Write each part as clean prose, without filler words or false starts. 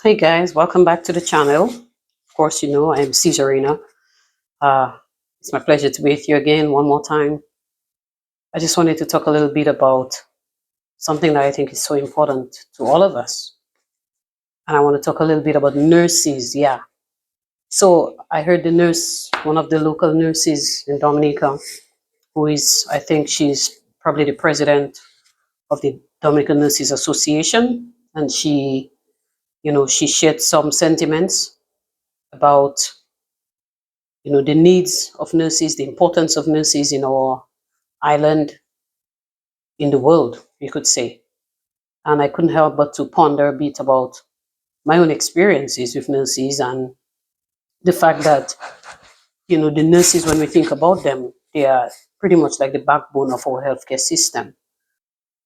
Hey guys, welcome back to the channel. Of course, you know I'm Caesarina. Uh, it's my pleasure to be with you again one more time. I just wanted to talk a little bit about something that I think is so important to all of us. And I want to talk a little bit about nurses. Yeah. So I heard the nurse, one of the local nurses in Dominica, who is, I think she's probably the president of the Dominican Nurses Association. And she shared some sentiments about the needs of nurses, the importance of nurses in our island, in the world, you could say. And I couldn't help but to ponder a bit about my own experiences with nurses and the fact that, the nurses, when we think about them, they are pretty much like the backbone of our healthcare system.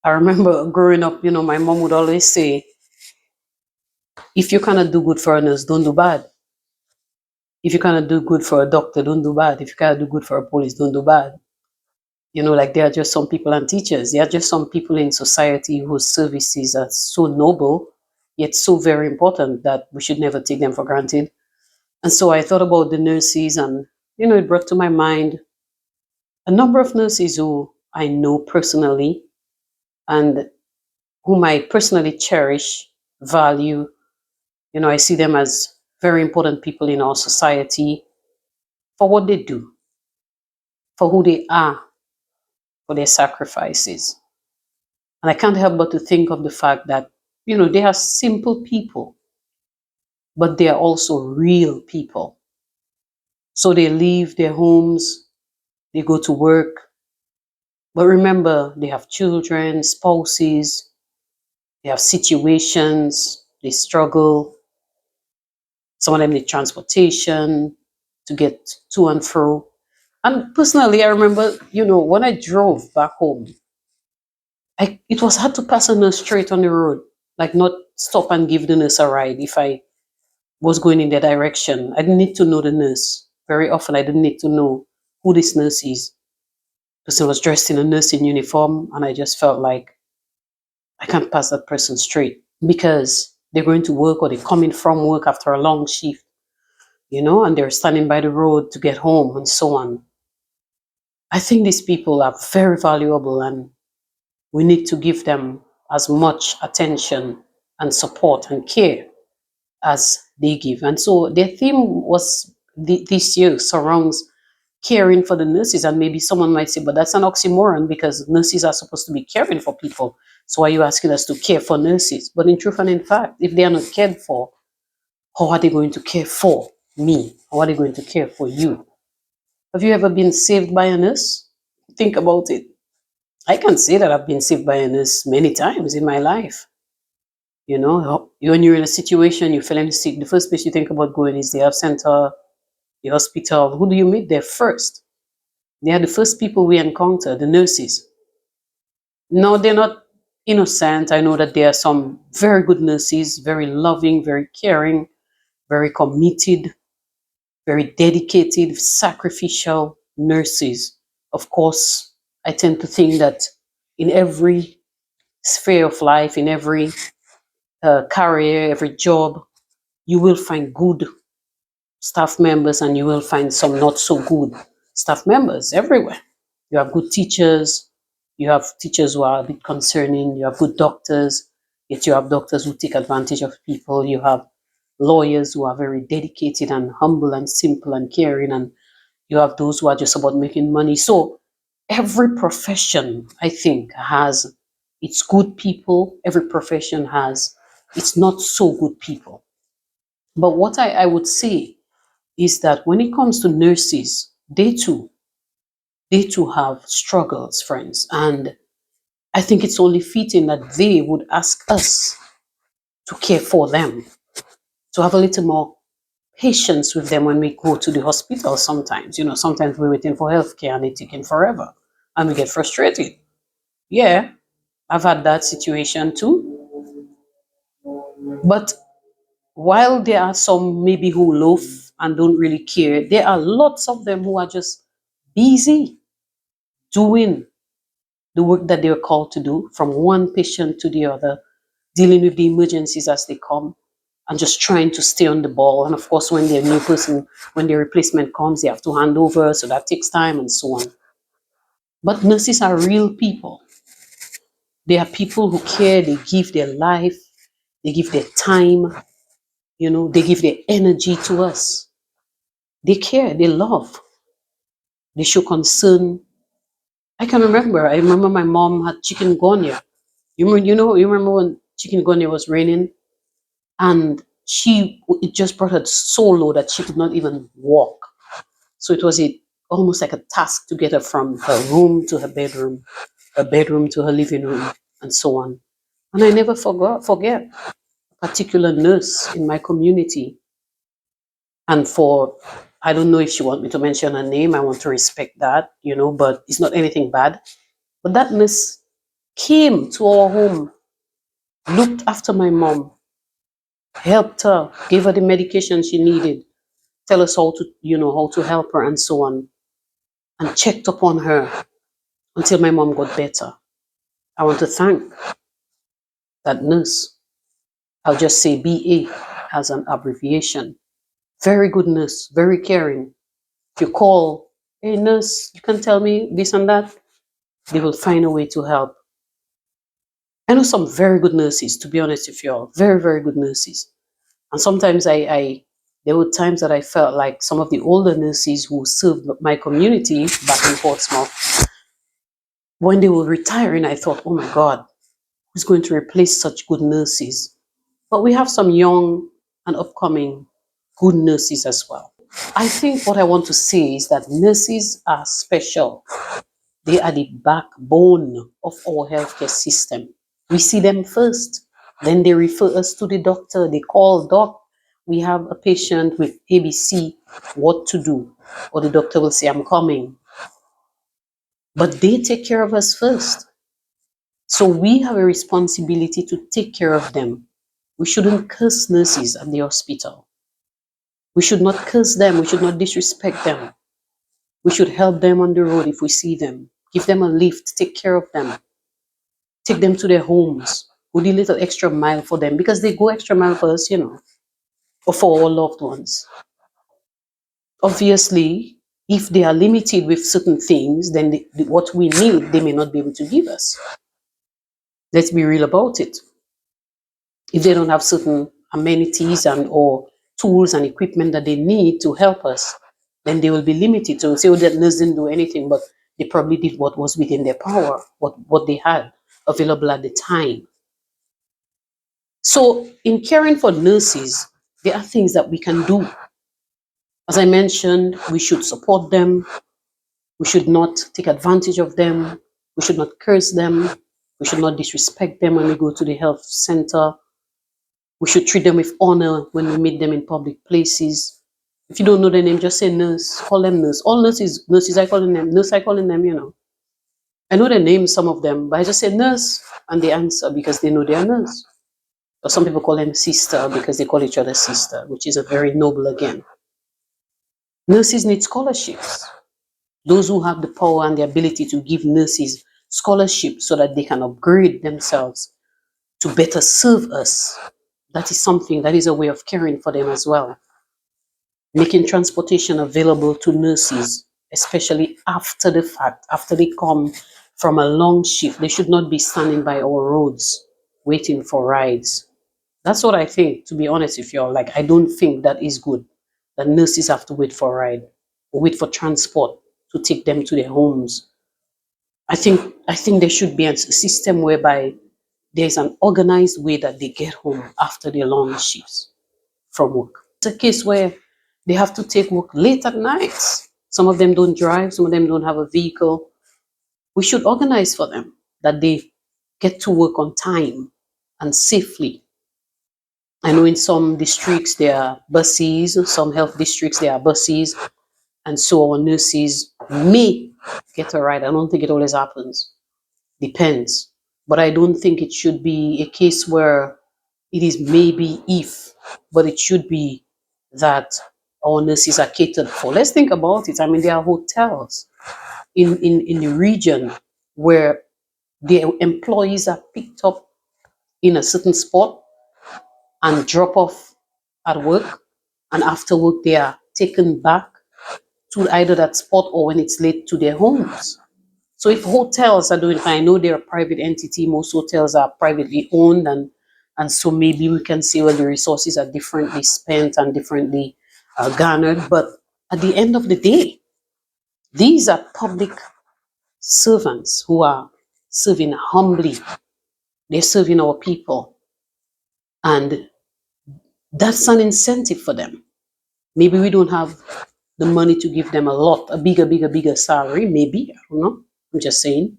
I remember growing up, my mom would always say, if you cannot do good for a nurse, don't do bad. If you cannot do good for a doctor, don't do bad. If you cannot do good for a police, don't do bad. Like there are just some people and teachers. There are just some people in society whose services are so noble, yet so very important that we should never take them for granted. And so I thought about the nurses, and it brought to my mind a number of nurses who I know personally and whom I personally cherish, value. I see them as very important people in our society for what they do, for who they are, for their sacrifices. And I can't help but to think of the fact that, they are simple people, but they are also real people. So they leave their homes, they go to work, but remember, they have children, spouses, they have situations, they struggle. Some of them need transportation to get to and fro. And personally, I remember, when I drove back home, it was hard to pass a nurse straight on the road, like not stop and give the nurse a ride if I was going in their direction. I didn't need to know the nurse. Very often, I didn't need to know who this nurse is. The person was dressed in a nursing uniform, and I just felt like I can't pass that person straight because they're going to work or they're coming from work after a long shift, and they're standing by the road to get home and so on. I think these people are very valuable, and we need to give them as much attention and support and care as they give. And so their theme was this year surrounds caring for the nurses. And maybe someone might say, but that's an oxymoron because nurses are supposed to be caring for people. So why are you asking us to care for nurses? But in truth and in fact, if they are not cared for, how are they going to care for me? How are they going to care for you? Have you ever been saved by a nurse? Think about it. I can say that I've been saved by a nurse many times in my life. When you're in a situation, you're feeling sick, the first place you think about going is the health center, the hospital. Who do you meet there first? They are the first people we encounter, the nurses. No, they're not innocent. I know that there are some very good nurses, very loving, very caring, very committed, very dedicated, sacrificial nurses. Of course, I tend to think that in every sphere of life, in every career, every job, you will find good staff members and you will find some not so good staff members everywhere. You have good teachers, you have teachers who are a bit concerning, you have good doctors, yet you have doctors who take advantage of people, you have lawyers who are very dedicated and humble and simple and caring, and you have those who are just about making money. So every profession, I think, has its good people, every profession has its not so good people. But what I would say is that when it comes to nurses, they too have struggles, friends. And I think it's only fitting that they would ask us to care for them, to have a little more patience with them when we go to the hospital sometimes. Sometimes we're waiting for healthcare and it's taking forever and we get frustrated. Yeah, I've had that situation too. But while there are some maybe who loaf and don't really care, there are lots of them who are just busy doing the work that they're called to do from one patient to the other, dealing with the emergencies as they come. and just trying to stay on the ball. And of course, when the new person, when the replacement comes, they have to hand over, so that takes time and so on. But nurses are real people. They are people who care, they give their life, they give their time, they give their energy to us. They care, they love, they show concern. I remember my mom had chikungunya. You remember when chikungunya was raining, and it just brought her so low that she could not even walk. So it was almost like a task to get her from her room to her bedroom to her living room, and so on. And I never forget a particular nurse in my community. And I don't know if she want me to mention her name. I want to respect that, but it's not anything bad. But that nurse came to our home, looked after my mom, helped her, gave her the medication she needed, tell us how to help her and so on, and checked upon her until my mom got better. I want to thank that nurse. I'll just say BA as an abbreviation. Very good nurse, very caring. If you call, hey nurse, you can tell me this and that, they will find a way to help. I know some very good nurses, to be honest with you all, very, very good nurses. And sometimes there were times that I felt like some of the older nurses who served my community back in Portsmouth, when they were retiring, I thought, oh my God, who's going to replace such good nurses? But we have some young and upcoming good nurses as well. I think what I want to say is that nurses are special. They are the backbone of our healthcare system. We see them first, then they refer us to the doctor. They call, doc, we have a patient with ABC, what to do? Or the doctor will say, I'm coming. But they take care of us first. So we have a responsibility to take care of them. We shouldn't curse nurses at the hospital. We should not curse them. We should not disrespect them. We should help them on the road if we see them. Give them a lift. Take care of them. Take them to their homes. Go the little extra mile for them because they go extra mile for us, or for our loved ones. Obviously, if they are limited with certain things, then what we need, they may not be able to give us. Let's be real about it. If they don't have certain amenities or tools and equipment that they need to help us, then they will be limited. So say, that nurse didn't do anything, but they probably did what was within their power, what they had available at the time. So in caring for nurses, there are things that we can do. As I mentioned, we should support them. We should not take advantage of them. We should not curse them. We should not disrespect them when we go to the health center. We should treat them with honor when we meet them in public places. If you don't know their name, just say nurse. Call them nurse. All nurses, I calling them. Nurse, I calling them. I know their names, some of them, but I just say nurse, and they answer because they know they are nurse. Or some people call them sister because they call each other sister, which is a very noble again. Nurses need scholarships. Those who have the power and the ability to give nurses scholarships so that they can upgrade themselves to better serve us. That is a way of caring for them as well. Making transportation available to nurses, especially after the fact, after they come from a long shift. They should not be standing by our roads waiting for rides. That's what I think, to be honest with you all. Like, I don't think that is good, that nurses have to wait for a ride or wait for transport to take them to their homes. I think there should be a system whereby there's an organized way that they get home after their long shifts from work. It's a case where they have to take work late at night. Some of them don't drive, some of them don't have a vehicle. We should organize for them that they get to work on time and safely. I know in some districts there are buses, some health districts there are buses, and so our nurses may get a ride. I don't think it always happens. Depends. But I don't think it should be a case where it is maybe if, but it should be that our nurses are catered for. Let's think about it. I mean, there are hotels in the region where the employees are picked up in a certain spot and drop off at work, and after work they are taken back to either that spot or when it's late to their homes. So if hotels are doing fine, I know they're a private entity, most hotels are privately owned, and so maybe we can see where the resources are differently spent and differently garnered. But at the end of the day, these are public servants who are serving humbly. They're serving our people. And that's an incentive for them. Maybe we don't have the money to give them a bigger salary. Maybe, I don't know. I'm just saying.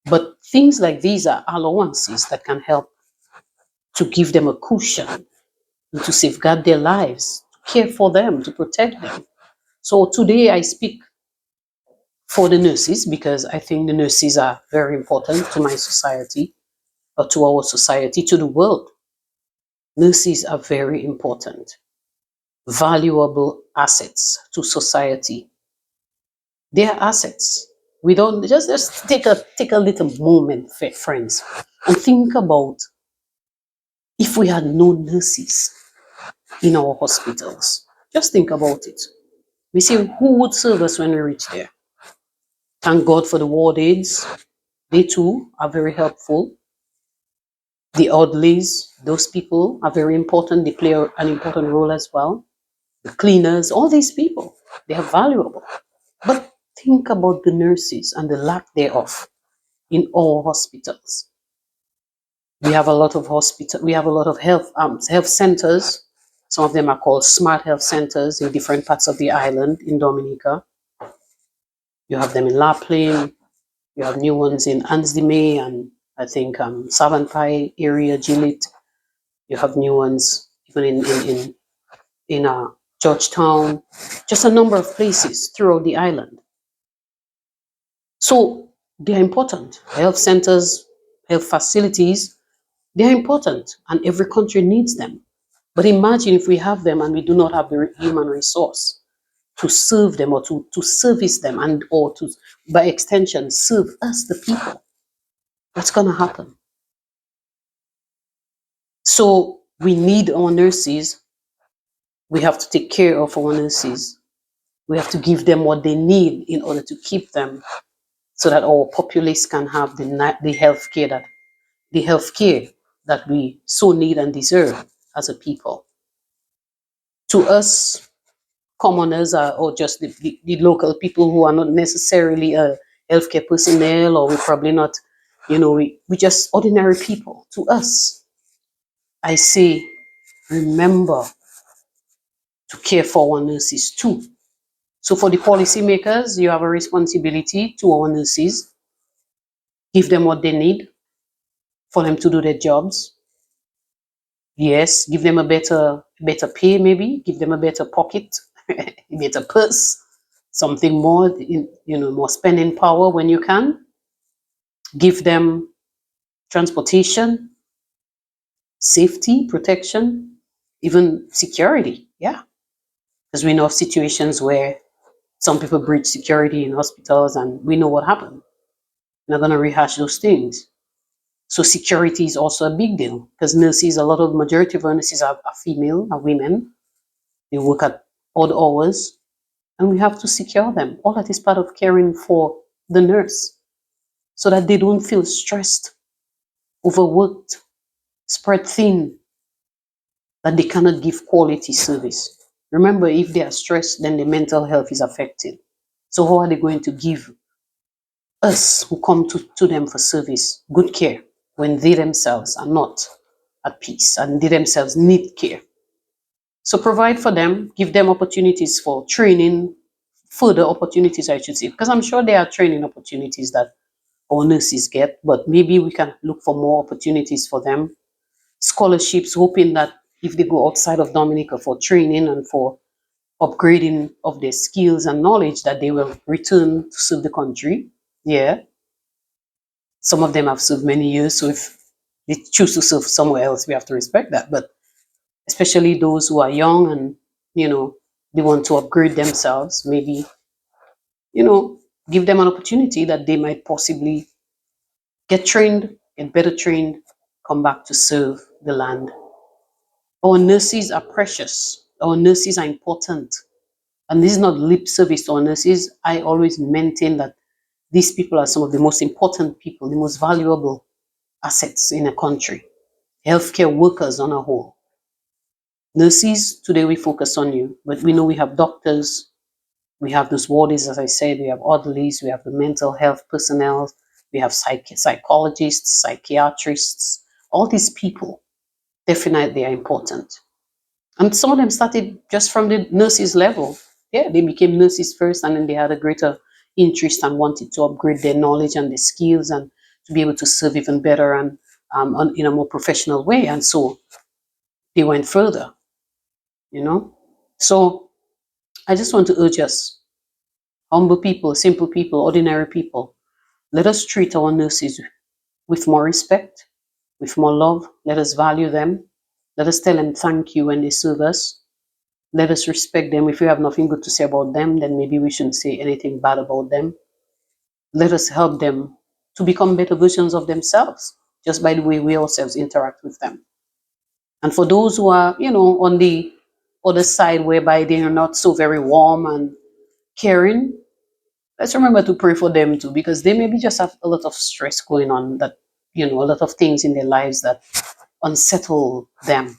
But things like these are allowances that can help to give them a cushion and to safeguard their lives, to care for them, to protect them. So today I speak for the nurses because I think the nurses are very important to my society, or to our society, to the world. Nurses are very important, valuable assets to society. They are assets. We don't just take a little moment, friends, and think about if we had no nurses in our hospitals. Just think about it. We see who would serve us when we reach there. Thank God for the ward aides. They too are very helpful. The orderlies, those people are very important. They play an important role as well. The cleaners, all these people, they are valuable. But think about the nurses and the lack thereof in all hospitals. We have a lot of health centers. Some of them are called smart health centers in different parts of the island in Dominica. You have them in La Plaine. You have new ones in Ansdime and I think Savanpai area, Gilit. You have new ones even in Georgetown. Just a number of places throughout the island. So they are important. Health centers, health facilities, they are important, and every country needs them. But imagine if we have them and we do not have the human resource to serve them or to service them and or to, by extension, serve us, the people. What's going to happen? So we need our nurses. We have to take care of our nurses. We have to give them what they need in order to keep them so that our populace can have the health care that we so need and deserve as a people. To us, commoners or just the local people who are not necessarily a healthcare personnel, or we're probably not, we just ordinary people. To us, I say, remember to care for our nurses too. So for the policymakers, you have a responsibility to our nurses. Give them what they need for them to do their jobs. Yes, give them a better pay, maybe give them a better pocket, a better purse, something more, more spending power when you can. Give them transportation, safety, protection, even security. Yeah, because we know of situations where some people breach security in hospitals, and we know what happened. I'm not going to rehash those things. So security is also a big deal because nurses, majority of our nurses are female, are women. They work at odd hours, and we have to secure them. All that is part of caring for the nurse so that they don't feel stressed, overworked, spread thin, that they cannot give quality service. Remember, if they are stressed, then their mental health is affected. So how are they going to give us who come to them for service good care when they themselves are not at peace and they themselves need care? So provide for them, give them opportunities for training, further opportunities, I should say, because I'm sure there are training opportunities that our nurses get, but maybe we can look for more opportunities for them. Scholarships, hoping that if they go outside of Dominica for training and for upgrading of their skills and knowledge, that they will return to serve the country. Yeah. Some of them have served many years, so if they choose to serve somewhere else, we have to respect that. But especially those who are young and, they want to upgrade themselves, maybe, give them an opportunity that they might possibly get trained, get better trained, come back to serve the land. Our nurses are precious. Our nurses are important. And this is not lip service to our nurses. I always maintain that these people are some of the most important people, the most valuable assets in a country. Healthcare workers on a whole. Nurses, today we focus on you, but we know we have doctors, we have those wardies, as I said, we have orderlies, we have the mental health personnel, we have psychologists, psychiatrists, all these people definitely are important. And some of them started just from the nurses level. Yeah, they became nurses first, and then they had a greater interest and wanted to upgrade their knowledge and their skills and to be able to serve even better and in a more professional way. And so they went further, you know. So I just want to urge us, humble people, simple people, ordinary people, let us treat our nurses with more respect, with more love. Let us value them. Let us tell them thank you when they serve us. Let us respect them. If we have nothing good to say about them, then maybe we shouldn't say anything bad about them. Let us help them to become better versions of themselves just by the way we ourselves interact with them. And for those who are, on the other side whereby they are not so very warm and caring, let's remember to pray for them too, because they maybe just have a lot of stress going on, that, a lot of things in their lives that unsettle them,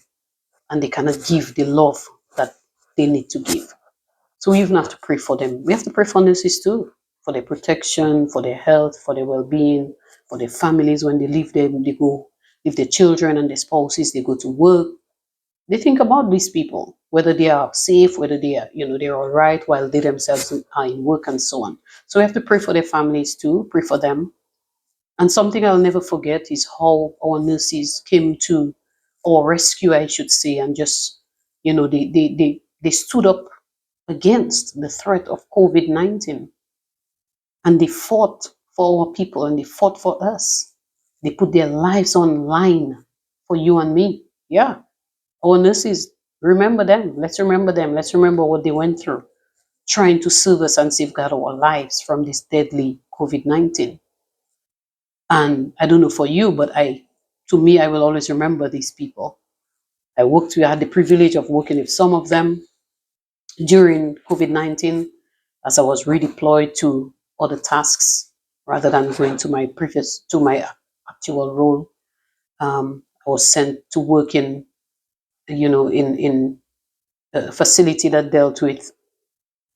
and they cannot give the love that they need to give. So we even have to pray for them. We have to pray for nurses too, for their protection, for their health, for their well-being, for their families when they leave them, they go, leave their children and their spouses, they go to work. They think about these people, whether they are safe, whether they are, they're all right while they themselves are in work and so on. So we have to pray for their families too, pray for them. And something I'll never forget is how our nurses came to our rescue, I should say, and just, they stood up against the threat of COVID-19, and they fought for our people and they fought for us. They put their lives on line for you and me. Yeah. Our nurses, remember them. Let's remember them. Let's remember what they went through, trying to serve us and safeguard our lives from this deadly COVID-19. And I don't know for you, but to me, I will always remember these people. I had the privilege of working with some of them during COVID-19 as I was redeployed to other tasks rather than going to my actual role. I was sent to work in a facility that dealt with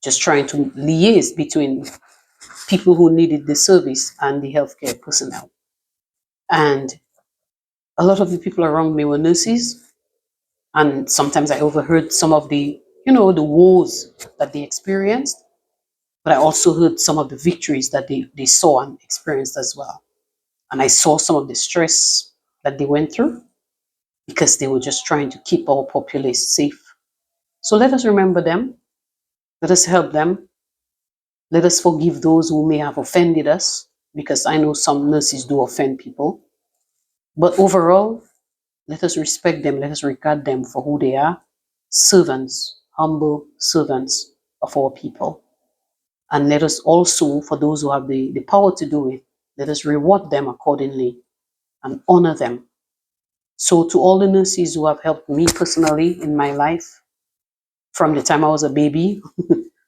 just trying to liaise between people who needed the service and the healthcare personnel. And a lot of the people around me were nurses, and sometimes I overheard some of the woes that they experienced, but I also heard some of the victories that they saw and experienced as well. And I saw some of the stress that they went through because they were just trying to keep our populace safe. So let us remember them. Let us help them. Let us forgive those who may have offended us, because I know some nurses do offend people. But overall, let us respect them. Let us regard them for who they are, servants, humble servants of our people. And let us also, for those who have the power to do it, let us reward them accordingly and honor them. So to all the nurses who have helped me personally in my life, from the time I was a baby,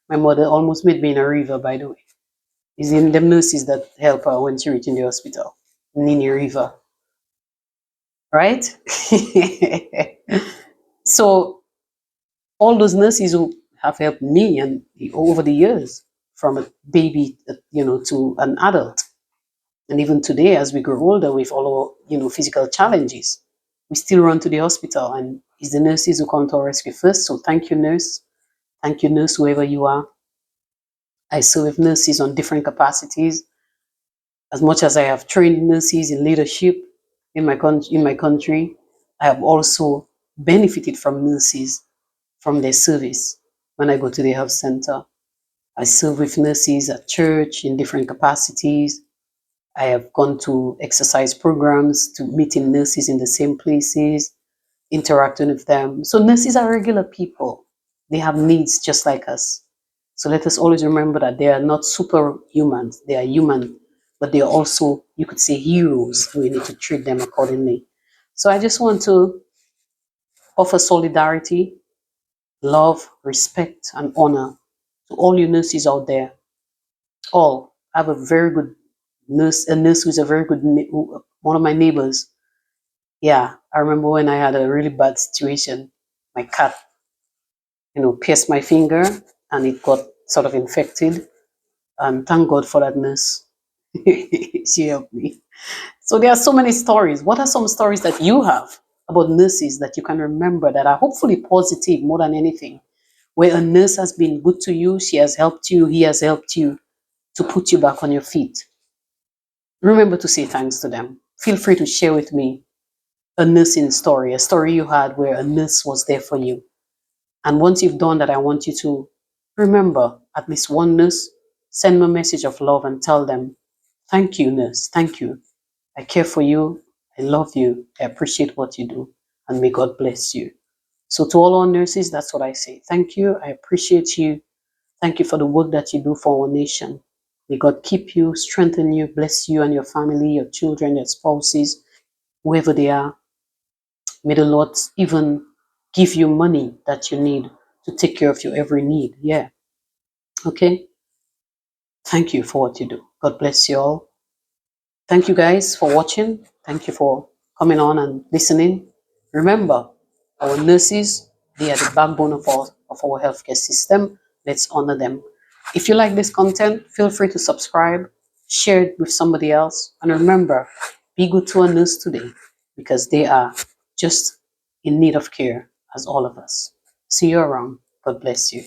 my mother almost made me in a river, by the way. It's in them nurses that help her when she reached in the hospital, Nini River, right? So all those nurses who have helped me and over the years, from a baby, to an adult, and even today, as we grow older with all our, physical challenges, we still run to the hospital, and it's the nurses who come to our rescue first. So thank you, nurse. Thank you, nurse, whoever you are. I serve nurses on different capacities. As much as I have trained nurses in leadership in my country, I have also benefited from nurses, from their service when I go to the health center. I serve with nurses at church in different capacities. I have gone to exercise programs, to meeting nurses in the same places, interacting with them. So nurses are regular people. They have needs just like us. So let us always remember that they are not superhumans. They are human, but they are also, you could say, heroes. We need to treat them accordingly. So I just want to offer solidarity, love, respect, and honor to all you nurses out there. All. I have a very good a nurse who's a very good, one of my neighbors. Yeah, I remember when I had a really bad situation. My cat, pierced my finger and it got sort of infected. And thank God for that nurse. She helped me. So there are so many stories. What are some stories that you have about nurses that you can remember that are hopefully positive more than anything? Where a nurse has been good to you, she has helped you, he has helped you to put you back on your feet. Remember to say thanks to them. Feel free to share with me a nursing story, a story you had where a nurse was there for you. And once you've done that, I want you to remember at least one nurse, send them a message of love and tell them, thank you, nurse, thank you. I care for you. I love you. I appreciate what you do. And may God bless you. So to all our nurses, that's what I say. Thank you. I appreciate you. Thank you for the work that you do for our nation. May God keep you, strengthen you, bless you and your family, your children, your spouses, whoever they are. May the Lord even give you money that you need to take care of your every need. Yeah. Okay. Thank you for what you do. God bless you all. Thank you guys for watching. Thank you for coming on and listening. Remember, our nurses, they are the backbone of our healthcare system. Let's honor them. If you like this content, feel free to subscribe, share it with somebody else. And remember, be good to a nurse today because they are just in need of care as all of us. See you around. God bless you.